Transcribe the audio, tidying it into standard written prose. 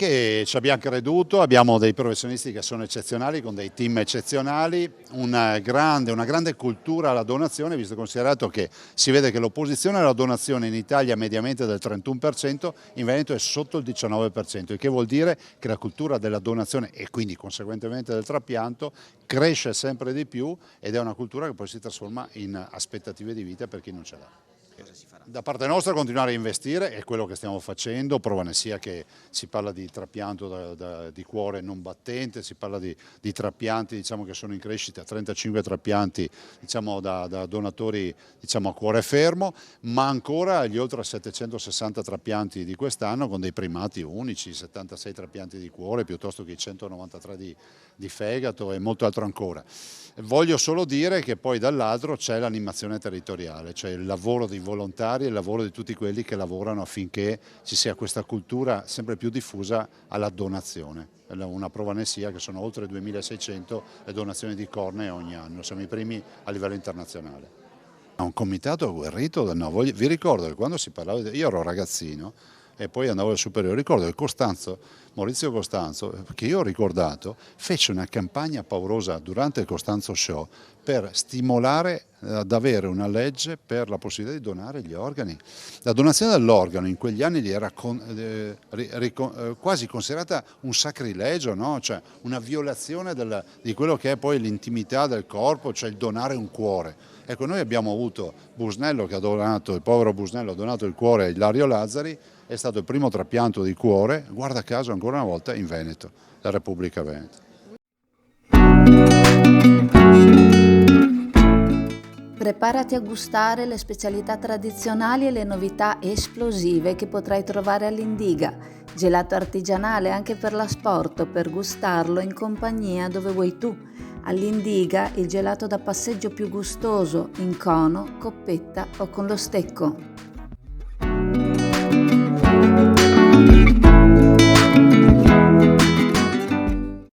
Che ci abbiamo creduto, abbiamo dei professionisti che sono eccezionali, con dei team eccezionali, una grande cultura alla donazione, visto e considerato che si vede che l'opposizione alla donazione in Italia è mediamente del 31%, in Veneto è sotto il 19%, il che vuol dire che la cultura della donazione e quindi conseguentemente del trapianto cresce sempre di più ed è una cultura che poi si trasforma in aspettative di vita per chi non ce l'ha. Da parte nostra continuare a investire, è quello che stiamo facendo, prova ne sia che si parla di trapianto di cuore non battente, si parla di trapianti diciamo, che sono in crescita, 35 trapianti diciamo, da donatori diciamo, a cuore fermo, ma ancora gli oltre 760 trapianti di quest'anno con dei primati unici, 76 trapianti di cuore piuttosto che i 193 di fegato e molto altro ancora. Voglio solo dire che poi dall'altro c'è l'animazione territoriale, cioè il lavoro dei volontari e il lavoro di tutti quelli che lavorano affinché ci sia questa cultura sempre più diffusa alla donazione. Una prova ne sia che sono oltre 2600 le donazioni di cornee ogni anno, siamo i primi a livello internazionale. Un comitato agguerrito, no, vi ricordo che quando si parlava, io ero ragazzino e poi andavo alle superiori, ricordo che Maurizio Costanzo, che io ho ricordato, fece una campagna paurosa durante il Costanzo Show per stimolare ad avere una legge per la possibilità di donare gli organi. La donazione dell'organo in quegli anni era quasi considerata un sacrilegio, no? Cioè una violazione di quello che è poi l'intimità del corpo, cioè il donare un cuore. Ecco, noi abbiamo avuto Busnello che ha donato, il povero Busnello ha donato il cuore a Ilario Lazzari, è stato il primo trapianto di cuore, guarda caso ancora una volta in Veneto, la Repubblica Veneta. Preparati a gustare le specialità tradizionali e le novità esplosive che potrai trovare all'Indiga. Gelato artigianale anche per l'asporto, per gustarlo in compagnia dove vuoi tu. All'Indiga il gelato da passeggio più gustoso, in cono, coppetta o con lo stecco.